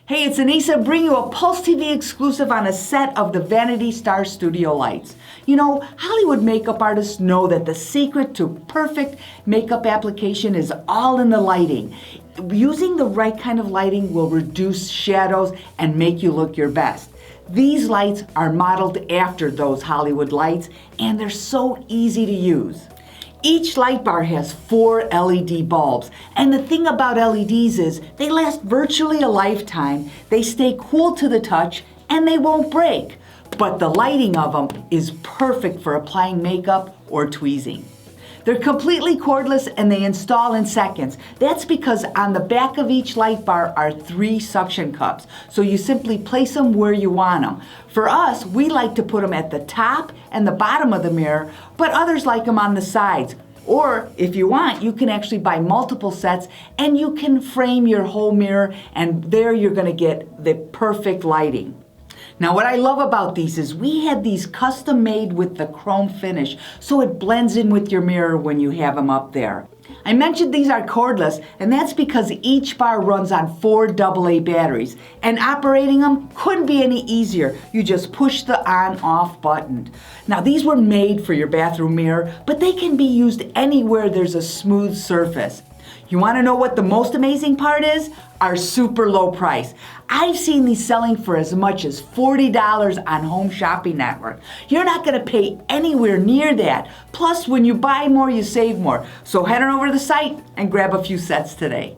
Hey, it's Anissa bringing you a Pulse TV exclusive on a set of the Vanity Star Studio lights. You know, Hollywood makeup artists know that the secret to perfect makeup application is all in the lighting. Using the right kind of lighting will reduce shadows and make you look your best. These lights are modeled after those Hollywood lights, and they're so easy to use. Each light bar has 4 LED bulbs, and the thing about LEDs is they last virtually a lifetime, they stay cool to the touch, and they won't break. But the lighting of them is perfect for applying makeup or tweezing. They're completely cordless and they install in seconds. That's because on the back of each light bar are 3 suction cups, so you simply place them where you want them. For us, we like to put them at the top and the bottom of the mirror, but others like them on the sides. Or if you want, you can actually buy multiple sets and you can frame your whole mirror, and there you're going to get the perfect lighting. Now what I love about these is we had these custom made with the chrome finish, so it blends in with your mirror when you have them up there. I mentioned these are cordless, and that's because each bar runs on 4 AA batteries, and operating them couldn't be any easier. You just push the on-off button. Now these were made for your bathroom mirror, but they can be used anywhere there's a smooth surface. You want to know what the most amazing part is? Our super low price. I've seen these selling for as much as $40 on Home Shopping Network. You're not going to pay anywhere near that. Plus, when you buy more, you save more. So head on over to the site and grab a few sets today.